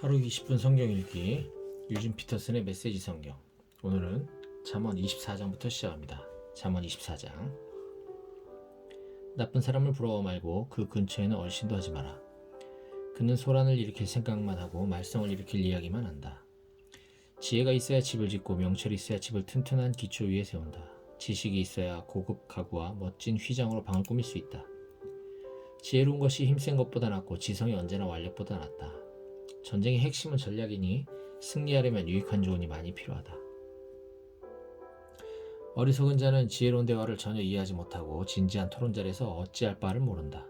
하루 20분 성경 읽기 유진 피터슨의 메시지 성경. 오늘은 잠언 24장부터 시작합니다. 잠언 24장. 나쁜 사람을 부러워 말고 그 근처에는 얼씬도 하지 마라. 그는 소란을 일으킬 생각만 하고 말썽을 일으킬 이야기만 한다. 지혜가 있어야 집을 짓고 명철이 있어야 집을 튼튼한 기초 위에 세운다. 지식이 있어야 고급 가구와 멋진 휘장으로 방을 꾸밀 수 있다. 지혜로운 것이 힘센 것보다 낫고 지성이 언제나 완력보다 낫다. 전쟁의 핵심은 전략이니 승리하려면 유익한 조언이 많이 필요하다. 어리석은 자는 지혜로운 대화를 전혀 이해하지 못하고 진지한 토론 자리에서 어찌할 바를 모른다.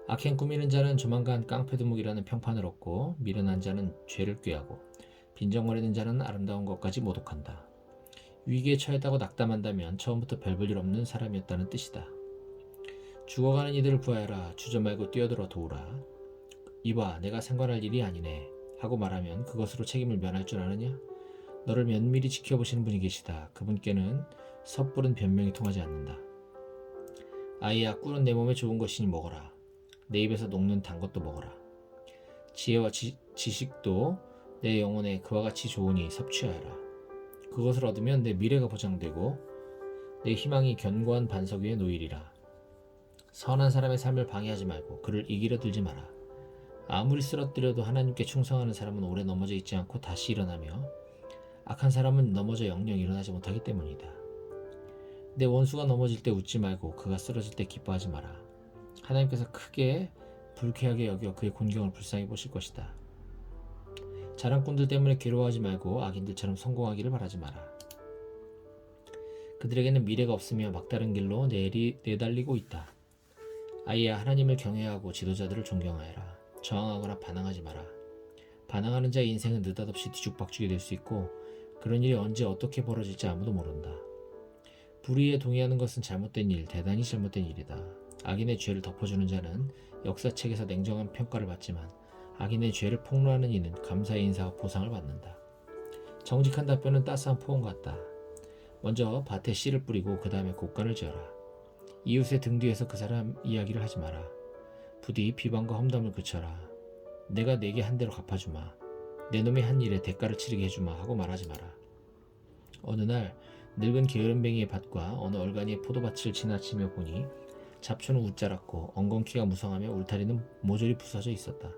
악행 꾸미는 자는 조만간 깡패두목이라는 평판을 얻고 미련한 자는 죄를 꾀하고 빈정거리는 자는 아름다운 것까지 모독한다. 위기에 처했다고 낙담한다면 처음부터 별 볼 일 없는 사람이었다는 뜻이다. 죽어가는 이들을 구하여라. 주저 말고 뛰어들어 도우라. 이봐, 내가 상관할 일이 아니네 하고 말하면 그것으로 책임을 면할 줄 아느냐? 너를 면밀히 지켜보시는 분이 계시다. 그분께는 섣부른 변명이 통하지 않는다. 아이야, 꿀은 내 몸에 좋은 것이니 먹어라. 내 입에서 녹는 단 것도 먹어라. 지혜와 지식도 내 영혼에 그와 같이 좋으니 섭취하여라. 그것을 얻으면 내 미래가 보장되고 내 희망이 견고한 반석 위에 놓이리라. 선한 사람의 삶을 방해하지 말고 그를 이기려 들지 마라. 아무리 쓰러뜨려도 하나님께 충성하는 사람은 오래 넘어져 있지 않고 다시 일어나며 악한 사람은 넘어져 영영 일어나지 못하기 때문이다. 내 원수가 넘어질 때 웃지 말고 그가 쓰러질 때 기뻐하지 마라. 하나님께서 크게 불쾌하게 여겨 그의 곤경을 불쌍히 보실 것이다. 자랑꾼들 때문에 괴로워하지 말고 악인들처럼 성공하기를 바라지 마라. 그들에게는 미래가 없으며 막다른 길로 내달리고 있다. 아이야, 하나님을 경외하고 지도자들을 존경하여라. 저항하거나 반항하지 마라. 반항하는 자의 인생은 느닷없이 뒤죽박죽이 될 수 있고 그런 일이 언제 어떻게 벌어질지 아무도 모른다. 불의에 동의하는 것은 잘못된 일, 대단히 잘못된 일이다. 악인의 죄를 덮어주는 자는 역사책에서 냉정한 평가를 받지만 악인의 죄를 폭로하는 이는 감사의 인사와 보상을 받는다. 정직한 답변은 따스한 포옹 같다. 먼저 밭에 씨를 뿌리고 그 다음에 곡간을 지어라. 이웃의 등 뒤에서 그 사람 이야기를 하지 마라. 부디 비방과 험담을 그쳐라. 내가 내게 한 대로 갚아주마. 내 놈의 한 일에 대가를 치르게 해주마 하고 말하지 마라. 어느 날 늙은 게으름뱅이의 밭과 어느 얼간이의 포도밭을 지나치며 보니 잡초는 웃자랐고 엉겅퀴가 무성하며 울타리는 모조리 부서져 있었다.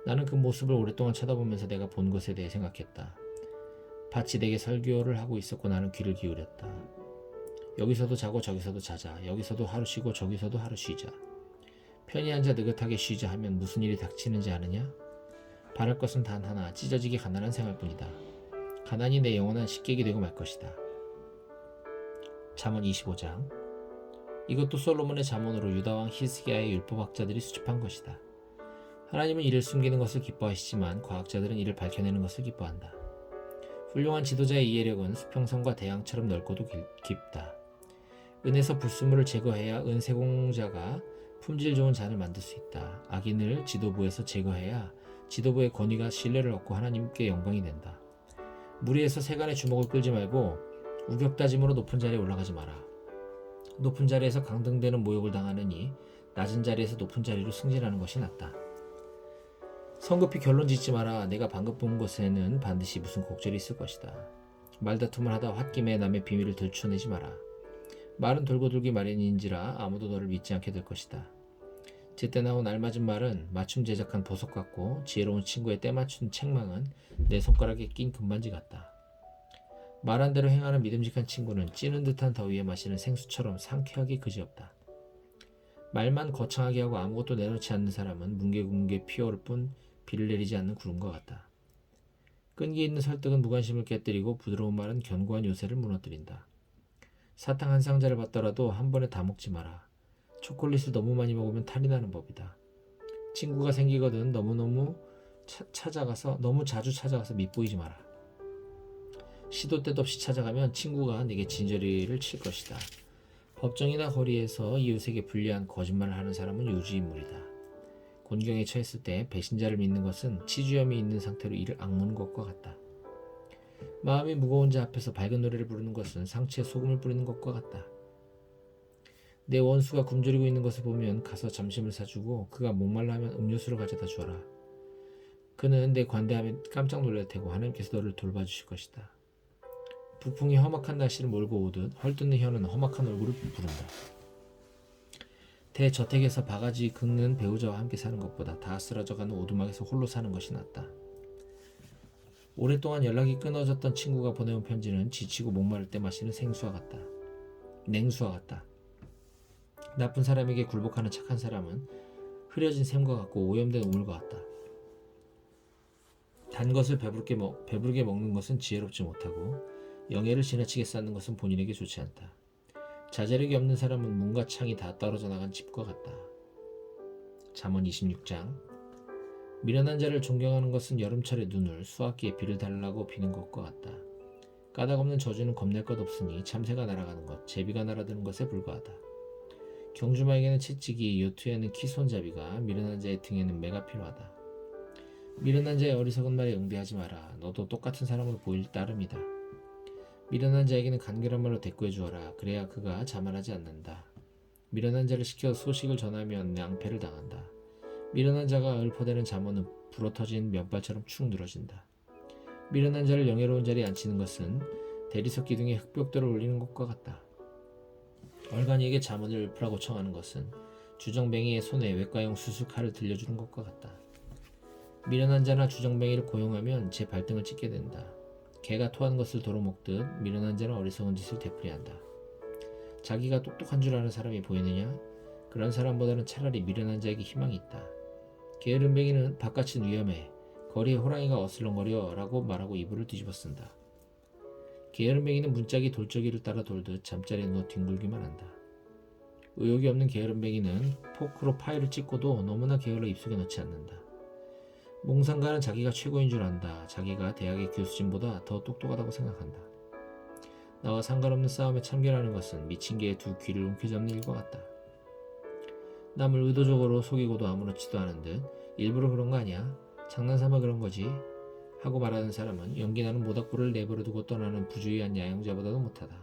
나는 그 모습을 오랫동안 쳐다보면서 내가 본 것에 대해 생각했다. 밭이 내게 설교를 하고 있었고 나는 귀를 기울였다. 여기서도 자고 저기서도 자자. 여기서도 하루 쉬고 저기서도 하루 쉬자. 편히 앉아 느긋하게 쉬자 하면 무슨 일이 닥치는지 아느냐? 바랄 것은 단 하나, 찢어지게 가난한 생활뿐이다. 가난이 내 영원한 식객이 되고 말 것이다. 잠언 25장. 이것도 솔로몬의 잠언으로 유다왕 히스기야의 율법학자들이 수집한 것이다. 하나님은 이를 숨기는 것을 기뻐하시지만 과학자들은 이를 밝혀내는 것을 기뻐한다. 훌륭한 지도자의 이해력은 수평선과 대양처럼 넓고도 깊다. 은에서 불순물을 제거해야 은세공자가 품질 좋은 잔을 만들 수 있다. 악인을 지도부에서 제거해야 지도부의 권위가 신뢰를 얻고 하나님께 영광이 된다. 무리에서 세간의 주목을 끌지 말고 우격다짐으로 높은 자리에 올라가지 마라. 높은 자리에서 강등되는 모욕을 당하느니 낮은 자리에서 높은 자리로 승진하는 것이 낫다. 성급히 결론 짓지 마라. 내가 방금 본 것에는 반드시 무슨 곡절이 있을 것이다. 말다툼을 하다 홧김에 남의 비밀을 들춰내지 마라. 말은 돌고 돌기 마련인지라 아무도 너를 믿지 않게 될 것이다. 제때 나온 알맞은 말은 맞춤 제작한 보석 같고 지혜로운 친구의 때맞춘 책망은 내 손가락에 낀 금반지 같다. 말한 대로 행하는 믿음직한 친구는 찌는 듯한 더위에 마시는 생수처럼 상쾌하기 그지없다. 말만 거창하게 하고 아무것도 내놓지 않는 사람은 뭉게뭉게 피어오를 뿐 비를 내리지 않는 구름과 같다. 끈기 있는 설득은 무관심을 깨뜨리고 부드러운 말은 견고한 요새를 무너뜨린다. 사탕 한 상자를 받더라도 한 번에 다 먹지 마라. 초콜릿을 너무 많이 먹으면 탈이 나는 법이다. 친구가 생기거든 너무 자주 찾아가서 밉보이지 마라. 시도 때도 없이 찾아가면 친구가 내게 진저리를 칠 것이다. 법정이나 거리에서 이웃에게 불리한 거짓말을 하는 사람은 유주인물이다. 곤경에 처했을 때 배신자를 믿는 것은 치주염이 있는 상태로 이를 악무는 것과 같다. 마음이 무거운 자 앞에서 밝은 노래를 부르는 것은 상처에 소금을 뿌리는 것과 같다. 내 원수가 굶주리고 있는 것을 보면 가서 점심을 사주고 그가 목말라 하면 음료수를 가져다 주어라. 그는 내 관대함에 깜짝 놀랄 테고 하나님께서 너를 돌봐주실 것이다. 북풍이 험악한 날씨를 몰고 오듯 헐뜯는 혀는 험악한 얼굴을 부른다. 대저택에서 바가지 긁는 배우자와 함께 사는 것보다 다 쓰러져가는 오두막에서 홀로 사는 것이 낫다. 오랫동안 연락이 끊어졌던 친구가 보내온 편지는 지치고 목마를 때 마시는 냉수와 같다. 나쁜 사람에게 굴복하는 착한 사람은 흐려진 샘과 같고 오염된 우물과 같다. 단 것을 배부르게 먹는 것은 지혜롭지 못하고 영예를 지나치게 쌓는 것은 본인에게 좋지 않다. 자제력이 없는 사람은 문과 창이 다 떨어져 나간 집과 같다. 잠언 26장. 미련한 자를 존경하는 것은 여름철의 눈을 수학기에 비를 달라고 비는 것과 같다. 까닭없는 저주는 겁낼 것 없으니 참새가 날아가는 것, 제비가 날아드는 것에 불과하다. 경주마에게는 채찍이, 요트에는 키손잡이가, 미련한 자의 등에는 매가 필요하다. 미련한 자의 어리석은 말에 응대하지 마라. 너도 똑같은 사람으로 보일 따름이다. 미련한 자에게는 간결한 말로 대꾸해 주어라. 그래야 그가 자만하지 않는다. 미련한 자를 시켜 소식을 전하면 낭패를 당한다. 미련한 자가 읊어대는 잠언은 불어터진 면발처럼 축 늘어진다. 미련한 자를 영예로운 자리에 앉히는 것은 대리석 기둥에 흙벽돌을 올리는 것과 같다. 얼간이에게 잠언을 읊으라고 청하는 것은 주정뱅이의 손에 외과용 수술칼을 들려주는 것과 같다. 미련한 자나 주정뱅이를 고용하면 제 발등을 찢게 된다. 개가 토하는 것을 도로 먹듯 미련한 자는 어리석은 짓을 되풀이한다. 자기가 똑똑한 줄 아는 사람이 보이느냐? 그런 사람보다는 차라리 미련한 자에게 희망이 있다. 게으름뱅이는 바깥은 위험해. 거리에 호랑이가 어슬렁거려 라고 말하고 이불을 뒤집어 쓴다. 게으름뱅이는 문짝이 돌저기를 따라 돌듯 잠자리에 누워 뒹굴기만 한다. 의욕이 없는 게으름뱅이는 포크로 파이를 찍고도 너무나 게을러 입속에 넣지 않는다. 몽상가는 자기가 최고인 줄 안다. 자기가 대학의 교수진보다 더 똑똑하다고 생각한다. 나와 상관없는 싸움에 참견하는 것은 미친 개의 두 귀를 움켜잡는 일과 같다. 남을 의도적으로 속이고도 아무렇지도 않은 듯 일부러 그런 거 아니야? 장난삼아 그런 거지? 하고 말하는 사람은 연기나는 모닥불을 내버려두고 떠나는 부주의한 야영자보다도 못하다.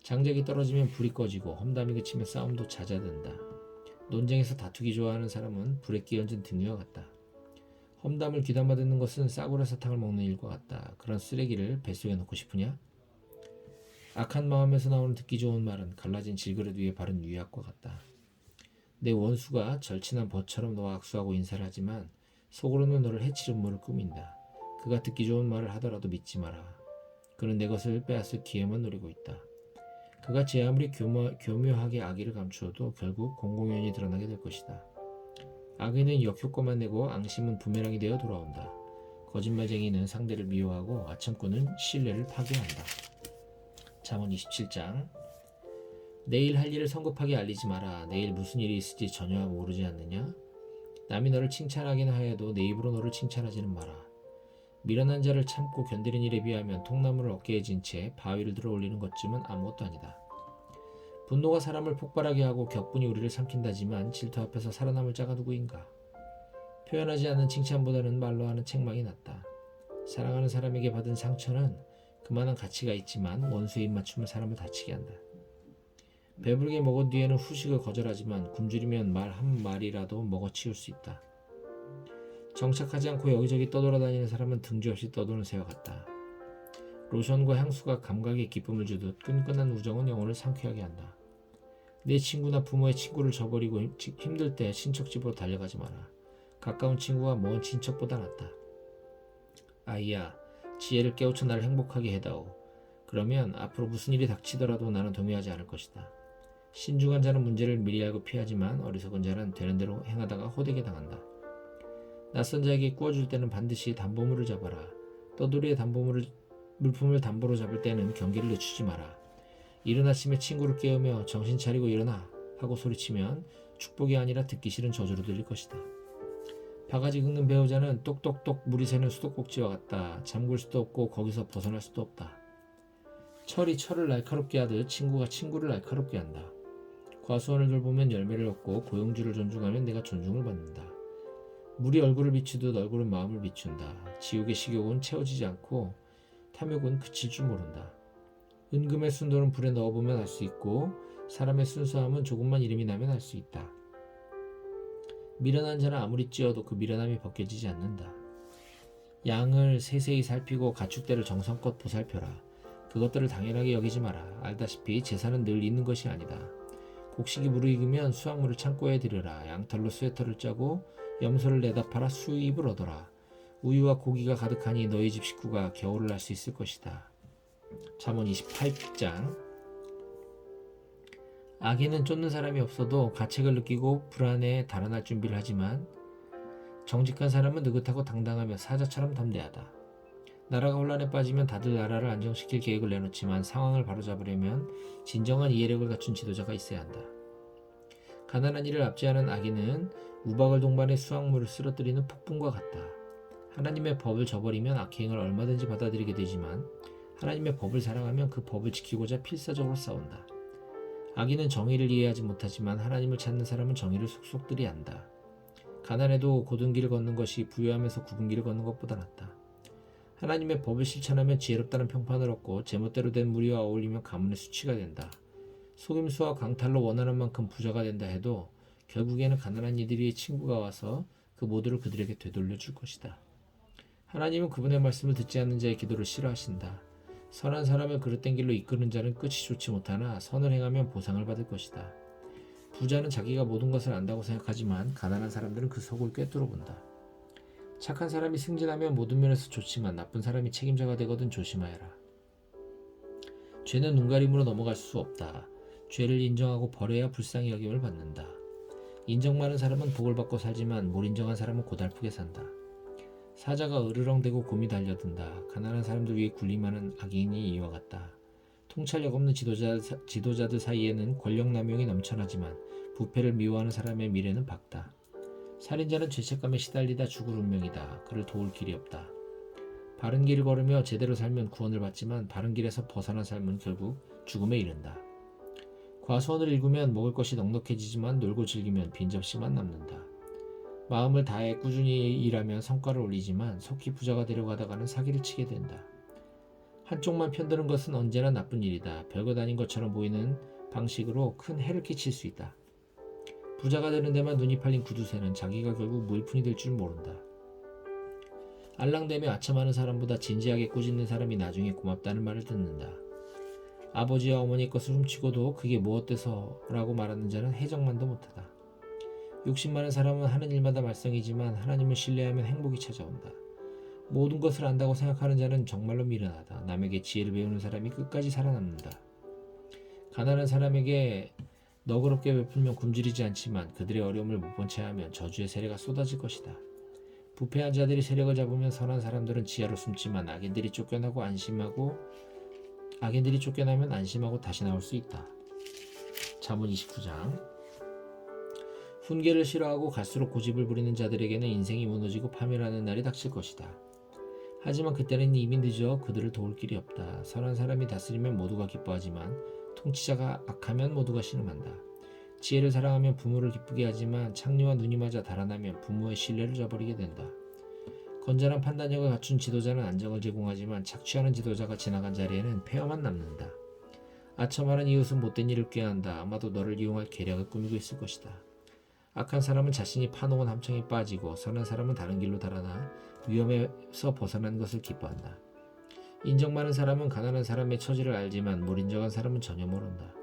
장작이 떨어지면 불이 꺼지고 험담이 그치면 싸움도 잦아든다. 논쟁에서 다투기 좋아하는 사람은 불에 끼얹은 등유와 같다. 험담을 귀담아 듣는 것은 싸구려 사탕을 먹는 일과 같다. 그런 쓰레기를 뱃속에 넣고 싶으냐? 악한 마음에서 나오는 듣기 좋은 말은 갈라진 질그릇 위에 바른 유약과 같다. 내 원수가 절친한 벗처럼 너와 악수하고 인사를 하지만 속으로는 너를 해칠 음모를 꾸민다. 그가 듣기 좋은 말을 하더라도 믿지 마라. 그는 내 것을 빼앗을 기회만 노리고 있다. 그가 제 아무리 교묘하게 악의를 감추어도 결국 공공연히 드러나게 될 것이다. 악의는 역효과만 내고 앙심은 부메랑이 되어 돌아온다. 거짓말쟁이는 상대를 미워하고 아첨꾼은 신뢰를 파괴한다. 잠언 27장. 내일 할 일을 성급하게 알리지 마라. 내일 무슨 일이 있을지 전혀 모르지 않느냐? 남이 너를 칭찬하긴 하여도 내 입으로 너를 칭찬하지는 마라. 미련한 자를 참고 견디는 일에 비하면 통나무를 어깨에 진 채 바위를 들어 올리는 것쯤은 아무것도 아니다. 분노가 사람을 폭발하게 하고 격분이 우리를 삼킨다지만 질투 앞에서 살아남을 자가 누구인가? 표현하지 않는 칭찬보다는 말로 하는 책망이 낫다. 사랑하는 사람에게 받은 상처는 그만한 가치가 있지만 원수의 입맞춤을 사람을 다치게 한다. 배부르게 먹은 뒤에는 후식을 거절하지만 굶주리면 말 한 마리라도 먹어치울 수 있다. 정착하지 않고 여기저기 떠돌아다니는 사람은 등주없이 떠도는 새와 같다. 로션과 향수가 감각에 기쁨을 주듯 끈끈한 우정은 영혼을 상쾌하게 한다. 내 친구나 부모의 친구를 저버리고 힘들 때 친척집으로 달려가지 마라. 가까운 친구가 먼 친척보다 낫다. 아이야, 지혜를 깨우쳐 나를 행복하게 해다오. 그러면 앞으로 무슨 일이 닥치더라도 나는 동요하지 않을 것이다. 신중한 자는 문제를 미리 알고 피하지만 어리석은 자는 되는 대로 행하다가 호되게 당한다. 낯선 자에게 구워줄 때는 반드시 담보물을 잡아라. 떠돌이의 물품을 담보로 잡을 때는 경계를 늦추지 마라. 이른 아침에 친구를 깨우며 정신 차리고 일어나 하고 소리치면 축복이 아니라 듣기 싫은 저주로 들릴 것이다. 바가지 긁는 배우자는 똑똑똑 물이 새는 수도꼭지와 같다. 잠글 수도 없고 거기서 벗어날 수도 없다. 철이 철을 날카롭게 하듯 친구가 친구를 날카롭게 한다. 과수원을 돌보면 열매를 얻고 고용주를 존중하면 내가 존중을 받는다. 물이 얼굴을 비추듯 얼굴은 마음을 비춘다. 지옥의 식욕은 채워지지 않고 탐욕은 그칠 줄 모른다. 은금의 순도는 불에 넣어보면 알 수 있고 사람의 순수함은 조금만 이름이 나면 알 수 있다. 미련한 자는 아무리 찌어도 그 미련함이 벗겨지지 않는다. 양을 세세히 살피고 가축대를 정성껏 보살펴라. 그것들을 당연하게 여기지 마라. 알다시피 제사는 늘 있는 것이 아니다. 곡식이 무르익으면 수확물을 창고에 들여라. 양털로 스웨터를 짜고 염소를 내다 팔아 수입을 얻어라. 우유와 고기가 가득하니 너희 집 식구가 겨울을 날 수 있을 것이다. 잠언 28장. 악인은 쫓는 사람이 없어도 가책을 느끼고 불안에 달아날 준비를 하지만 정직한 사람은 느긋하고 당당하며 사자처럼 담대하다. 나라가 혼란에 빠지면 다들 나라를 안정시킬 계획을 내놓지만 상황을 바로잡으려면 진정한 이해력을 갖춘 지도자가 있어야 한다. 가난한 이를 압제하는 악인은 우박을 동반해 수확물을 쓰러뜨리는 폭풍과 같다. 하나님의 법을 저버리면 악행을 얼마든지 받아들이게 되지만 하나님의 법을 사랑하면 그 법을 지키고자 필사적으로 싸운다. 악인은 정의를 이해하지 못하지만 하나님을 찾는 사람은 정의를 속속들이 안다. 가난해도 고든 길을 걷는 것이 부유하면서 굽은 길을 걷는 것보다 낫다. 하나님의 법을 실천하면 지혜롭다는 평판을 얻고 제멋대로 된 무리와 어울리면 가문의 수치가 된다. 속임수와 강탈로 원하는 만큼 부자가 된다 해도 결국에는 가난한 이들의 친구가 와서 그 모두를 그들에게 되돌려 줄 것이다. 하나님은 그분의 말씀을 듣지 않는 자의 기도를 싫어하신다. 선한 사람을 그릇된 길로 이끄는 자는 끝이 좋지 못하나 선을 행하면 보상을 받을 것이다. 부자는 자기가 모든 것을 안다고 생각하지만 가난한 사람들은 그 속을 꿰뚫어 본다. 착한 사람이 승진하면 모든 면에서 좋지만 나쁜 사람이 책임자가 되거든 조심하여라. 죄는 눈가림으로 넘어갈 수 없다. 죄를 인정하고 벌해야 불쌍히 여김을 받는다. 인정 많은 사람은 복을 받고 살지만 못 인정한 사람은 고달프게 산다. 사자가 으르렁대고 곰이 달려든다. 가난한 사람들 위에 군림하는 악인이 이와 같다. 통찰력 없는 지도자들 사이에는 권력 남용이 넘쳐나지만 부패를 미워하는 사람의 미래는 밝다. 살인자는 죄책감에 시달리다 죽을 운명이다. 그를 도울 길이 없다. 바른 길을 걸으며 제대로 살면 구원을 받지만 바른 길에서 벗어난 삶은 결국 죽음에 이른다. 과수원을 읽으면 먹을 것이 넉넉해지지만 놀고 즐기면 빈접시만 남는다. 마음을 다해 꾸준히 일하면 성과를 올리지만 속히 부자가 되려고 하다가는 사기를 치게 된다. 한쪽만 편드는 것은 언제나 나쁜 일이다. 별것 아닌 것처럼 보이는 방식으로 큰 해를 끼칠 수 있다. 부자가 되는 데만 눈이 팔린 구두쇠는 자기가 결국 무일푼이 될 줄 모른다. 알랑대며 아첨하는 사람보다 진지하게 꾸짖는 사람이 나중에 고맙다는 말을 듣는다. 아버지와 어머니 것을 훔치고도 그게 무엇돼서라고 말하는 자는 해적만도 못하다. 욕심 많은 사람은 하는 일마다 말썽이지만 하나님을 신뢰하면 행복이 찾아온다. 모든 것을 안다고 생각하는 자는 정말로 미련하다. 남에게 지혜를 배우는 사람이 끝까지 살아남는다. 가난한 사람에게 너그럽게 베풀면 굶주리지 않지만 그들의 어려움을 못 본 채 하면 저주의 세례가 쏟아질 것이다. 부패한 자들이 세력을 잡으면 선한 사람들은 지하로 숨지만 악인들이 쫓겨나면 안심하고 다시 나올 수 있다. 잠언 29장. 훈계를 싫어하고 갈수록 고집을 부리는 자들에게는 인생이 무너지고 파멸하는 날이 닥칠 것이다. 하지만 그때는 이미 늦어 그들을 도울 길이 없다. 선한 사람이 다스리면 모두가 기뻐하지만 통치자가 악하면 모두가 신음한다. 지혜를 사랑하면 부모를 기쁘게 하지만 창녀와 눈이 맞아 달아나면 부모의 신뢰를 저버리게 된다. 건전한 판단력을 갖춘 지도자는 안정을 제공하지만 착취하는 지도자가 지나간 자리에는 폐허만 남는다. 아첨하는 이웃은 못된 일을 꾀한다. 아마도 너를 이용할 계략을 꾸미고 있을 것이다. 악한 사람은 자신이 파놓은 함정에 빠지고 선한 사람은 다른 길로 달아나 위험에서 벗어난 것을 기뻐한다. 인정 많은 사람은 가난한 사람의 처지를 알지만 못 인정한 사람은 전혀 모른다.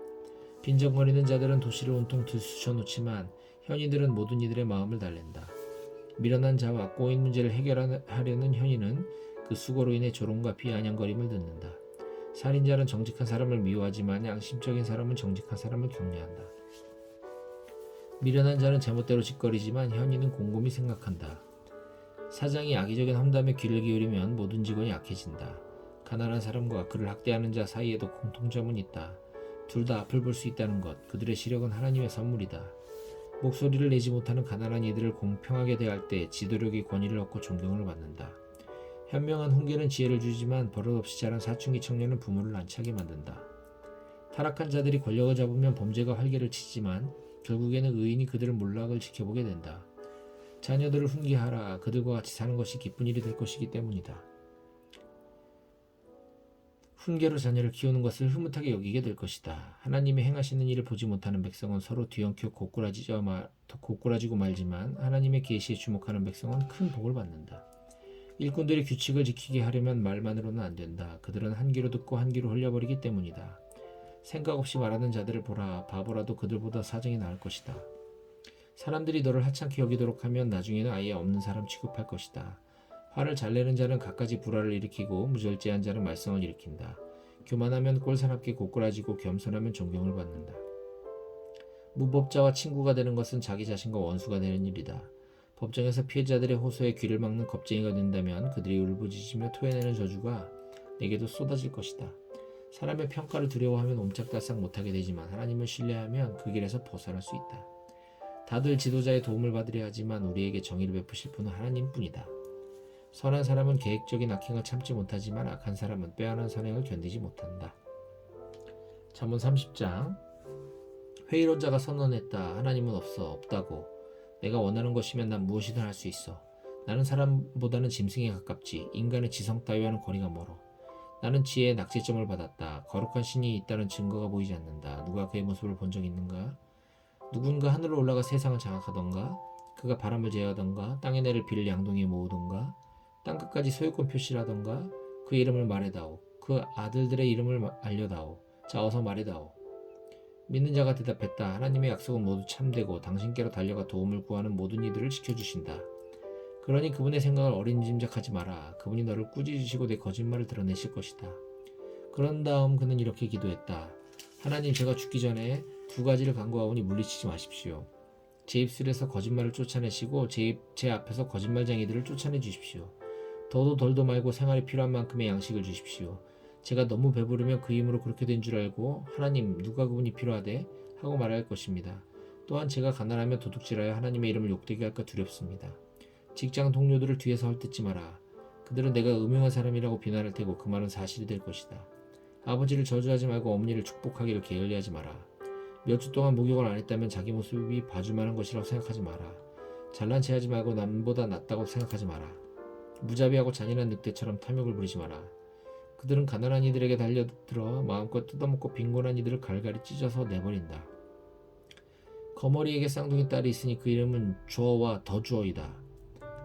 빈정거리는 자들은 도시를 온통 들쑤셔놓지만 현인들은 모든 이들의 마음을 달랜다. 미련한 자와 꼬인 문제를 해결하려는 현인은 그 수고로 인해 조롱과 비아냥거림을 듣는다. 살인자는 정직한 사람을 미워하지만 양심적인 사람은 정직한 사람을 격려한다. 미련한 자는 제멋대로 짓거리지만 현인은 곰곰이 생각한다. 사장이 악의적인 험담에 귀를 기울이면 모든 직원이 약해진다. 가난한 사람과 그를 학대하는 자 사이에도 공통점은 있다. 둘 다 앞을 볼 수 있다는 것, 그들의 시력은 하나님의 선물이다. 목소리를 내지 못하는 가난한 이들을 공평하게 대할 때 지도력이 권위를 얻고 존경을 받는다. 현명한 훈계는 지혜를 주지만 버릇없이 자란 사춘기 청년은 부모를 난처하게 만든다. 타락한 자들이 권력을 잡으면 범죄가 활개를 치지만 결국에는 의인이 그들의 몰락을 지켜보게 된다. 자녀들을 훈계하라. 그들과 같이 사는 것이 기쁜 일이 될 것이기 때문이다. 훈계로 자녀를 키우는 것을 흐뭇하게 여기게 될 것이다. 하나님의 행하시는 일을 보지 못하는 백성은 서로 뒤엉켜 고꾸라지고 말지만 하나님의 계시에 주목하는 백성은 큰 복을 받는다. 일꾼들이 규칙을 지키게 하려면 말만으로는 안 된다. 그들은 한 귀로 듣고 한 귀로 흘려버리기 때문이다. 생각 없이 말하는 자들을 보라. 바보라도 그들보다 사정이 나을 것이다. 사람들이 너를 하찮게 여기도록 하면 나중에는 아예 없는 사람 취급할 것이다. 화를 잘 내는 자는 갖가지 불화를 일으키고 무절제한 자는 말썽을 일으킨다. 교만하면 꼴사납게 고꾸라지고 겸손하면 존경을 받는다. 무법자와 친구가 되는 것은 자기 자신과 원수가 되는 일이다. 법정에서 피해자들의 호소에 귀를 막는 겁쟁이가 된다면 그들이 울부짖으며 토해내는 저주가 내게도 쏟아질 것이다. 사람의 평가를 두려워하면 옴짝달싹 못하게 되지만 하나님을 신뢰하면 그 길에서 벗어날 수 있다. 다들 지도자의 도움을 받으려 하지만 우리에게 정의를 베푸실 분은 하나님뿐이다. 선한 사람은 계획적인 악행을 참지 못하지만 악한 사람은 빼어난 선행을 견디지 못한다. 잠언 30장. 회의론자가 선언했다. 하나님은 없다고. 내가 원하는 것이면 난 무엇이든 할 수 있어. 나는 사람보다는 짐승에 가깝지. 인간의 지성 따위와는 거리가 멀어. 나는 지혜의 낙제점을 받았다. 거룩한 신이 있다는 증거가 보이지 않는다. 누가 그의 모습을 본 적 있는가? 누군가 하늘로 올라가 세상을 장악하던가? 그가 바람을 제어하던가? 땅에 내릴 비를 양동이에 모으던가? 땅끝까지 소유권 표시를 하던가? 그의 이름을 말해다오. 그 아들들의 이름을 알려다오. 자, 어서 말해다오. 믿는 자가 대답했다. 하나님의 약속은 모두 참되고 당신께로 달려가 도움을 구하는 모든 이들을 지켜주신다. 그러니 그분의 생각을 어린짐작하지 마라. 그분이 너를 꾸짖으시고 내 거짓말을 드러내실 것이다. 그런 다음 그는 이렇게 기도했다. 하나님, 제가 죽기 전에 두 가지를 간구하오니 물리치지 마십시오. 제 입술에서 거짓말을 쫓아내시고 제 앞에서 거짓말쟁이들을 쫓아내 주십시오. 더도 덜도 말고 생활에 필요한 만큼의 양식을 주십시오. 제가 너무 배부르면 그 힘으로 그렇게 된 줄 알고 하나님, 누가 그분이 필요하대? 하고 말할 것입니다. 또한 제가 가난하며 도둑질하여 하나님의 이름을 욕되게 할까 두렵습니다. 직장 동료들을 뒤에서 헐뜯지 마라. 그들은 내가 음흉한 사람이라고 비난할 테고 그 말은 사실이 될 것이다. 아버지를 저주하지 말고 어머니를 축복하기를 게을리하지 마라. 몇 주 동안 목욕을 안 했다면 자기 모습이 봐줄만한 것이라고 생각하지 마라. 잘난 체하지 말고 남보다 낫다고 생각하지 마라. 무자비하고 잔인한 늑대처럼 탐욕을 부리지 마라. 그들은 가난한 이들에게 달려들어 마음껏 뜯어먹고 빈곤한 이들을 갈갈이 찢어서 내버린다. 거머리에게 쌍둥이 딸이 있으니 그 이름은 주어와 더 주어이다.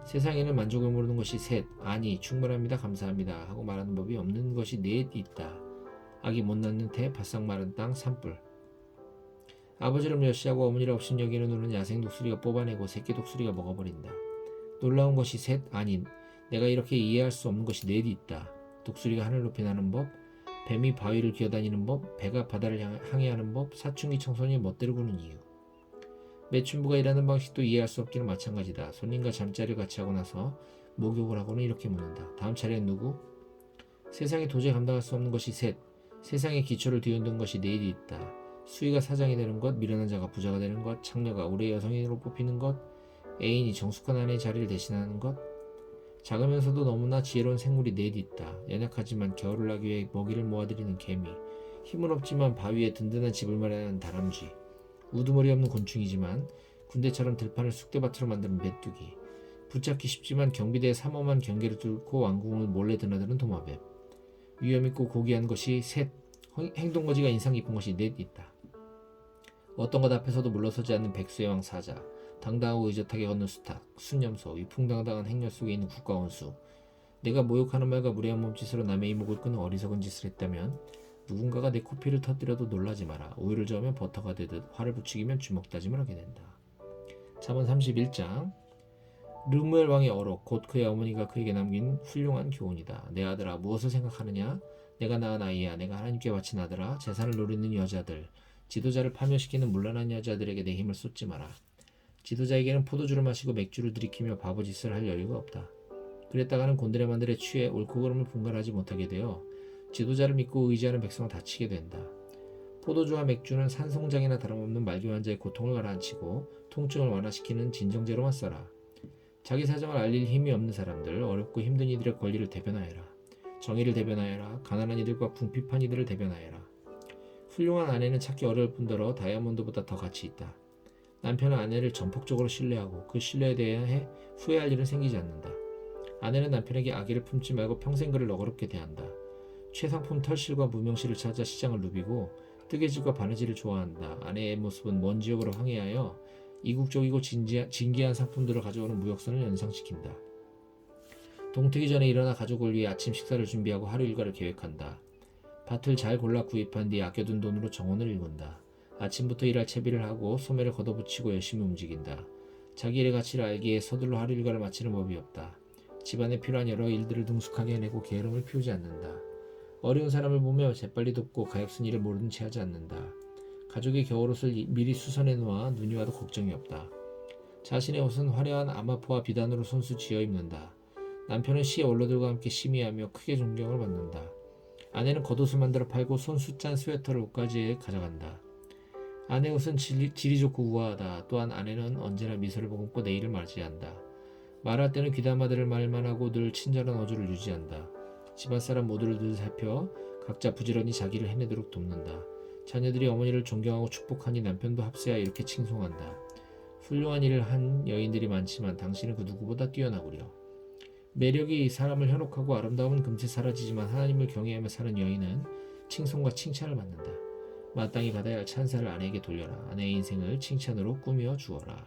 세상에는 만족을 모르는 것이 셋, 아니 충분합니다 감사합니다 하고 말하는 법이 없는 것이 넷 있다. 아기 못 낳는 태, 바싹 마른 땅, 산불. 아버지를 멸시하고 어머니를 업신여기는 눈은 야생 독수리가 뽑아내고 새끼 독수리가 먹어버린다. 놀라운 것이 셋, 아니 내가 이렇게 이해할 수 없는 것이 넷이 있다. 독수리가 하늘 높이 나는 법, 뱀이 바위를 기어다니는 법, 배가 바다를 항해하는 법, 사춘기 청소년이 멋대로 구는 이유. 매춘부가 일하는 방식도 이해할 수 없기는 마찬가지다. 손님과 잠자리를 같이 하고 나서 목욕을 하고는 이렇게 묻는다. 다음 차례는 누구? 세상에 도저히 감당할 수 없는 것이 셋, 세상의 기초를 뒤흔든 것이 넷이 있다. 수위가 사장이 되는 것, 미련한 자가 부자가 되는 것, 창녀가 우리의 여성인으로 뽑히는 것, 애인이 정숙한 아내의 자리를 대신하는 것. 작으면서도 너무나 지혜로운 생물이 넷이 있다. 연약하지만 겨울을 나기 위해 먹이를 모아들이는 개미, 힘은 없지만 바위에 든든한 집을 마련하는 다람쥐, 우두머리 없는 곤충이지만 군대처럼 들판을 쑥대밭으로 만드는 메뚜기, 붙잡기 쉽지만 경비대의 삼엄한 경계를 뚫고 왕궁을 몰래 드나드는 도마뱀. 위험있고 고귀한 것이 셋, 행동거지가 인상 깊은 것이 넷 있다. 어떤 것 앞에서도 물러서지 않는 백수의 왕 사자, 당당하고 의젓하게 걷는 수탉, 순념소, 위풍당당한 행렬 속에 있는 국가원수. 내가 모욕하는 말과 무례한 몸짓으로 남의 이목을 끄는 어리석은 짓을 했다면 누군가가 내 코피를 터뜨려도 놀라지 마라. 우유를 저으면 버터가 되듯 화를 부추기면 주먹 다짐을 하게 된다. 잠언 31장. 르무엘 왕의 어록, 곧 그의 어머니가 그에게 남긴 훌륭한 교훈이다. 내 아들아, 무엇을 생각하느냐? 내가 낳은 아이야, 내가 하나님께 바친 아들아. 재산을 노리는 여자들, 지도자를 파멸시키는 문란한 여자들에게 내 힘을 쏟지 마라. 지도자에게는 포도주를 마시고 맥주를 들이키며 바보짓을 할 여유가 없다. 그랬다가는 곤드레만들에 취해 옳고 그름을 분간하지 못하게 되어 지도자를 믿고 의지하는 백성을 다치게 된다. 포도주와 맥주는 산송장이나 다름없는 말기 환자의 고통을 가라앉히고 통증을 완화시키는 진정제로만 써라. 자기 사정을 알릴 힘이 없는 사람들, 어렵고 힘든 이들의 권리를 대변하여라. 정의를 대변하여라. 가난한 이들과 궁핍한 이들을 대변하여라. 훌륭한 아내는 찾기 어려울 뿐더러 다이아몬드보다 더 가치 있다. 남편은 아내를 전폭적으로 신뢰하고 그 신뢰에 대해 후회할 일은 생기지 않는다. 아내는 남편에게 아기를 품지 말고 평생 그를 너그럽게 대한다. 최상품 털실과 무명실을 찾아 시장을 누비고 뜨개질과 바느질을 좋아한다. 아내의 모습은 먼 지역으로 항해하여 이국적이고 진기한 상품들을 가져오는 무역선을 연상시킨다. 동트기 전에 일어나 가족을 위해 아침 식사를 준비하고 하루 일과를 계획한다. 밭을 잘 골라 구입한 뒤 아껴둔 돈으로 정원을 일군다. 아침부터 일할 채비를 하고 소매를 걷어붙이고 열심히 움직인다. 자기 일의 가치를 알기에 서둘러 하루 일과를 마치는 법이 없다. 집안에 필요한 여러 일들을 능숙하게 해내고 게으름을 피우지 않는다. 어려운 사람을 보며 재빨리 돕고 가엾은 일을 모르는 채 하지 않는다. 가족의 겨울옷을 미리 수선해 놓아 눈이 와도 걱정이 없다. 자신의 옷은 화려한 아마포와 비단으로 손수 쥐어 입는다. 남편은 시 언론들과 함께 심의하며 크게 존경을 받는다. 아내는 겉옷을 만들어 팔고 손수 짠 스웨터를 옷가지에 가져간다. 아내 옷은 질이 좋고 우아하다. 또한 아내는 언제나 미소를 머금고 내일을 맞이한다. 말할 때는 귀담아 들을 말만 하고 늘 친절한 어조를 유지한다. 집안 사람 모두를 늘 살펴 각자 부지런히 자기를 해내도록 돕는다. 자녀들이 어머니를 존경하고 축복하니 남편도 합세하 이렇게 칭송한다. 훌륭한 일을 한 여인들이 많지만 당신은 그 누구보다 뛰어나구려. 매력이 사람을 현혹하고 아름다움은 금세 사라지지만 하나님을 경외하며 사는 여인은 칭송과 칭찬을 받는다. 마땅히 받아야 할 찬사를 아내에게 돌려라. 아내의 인생을 칭찬으로 꾸며 주어라.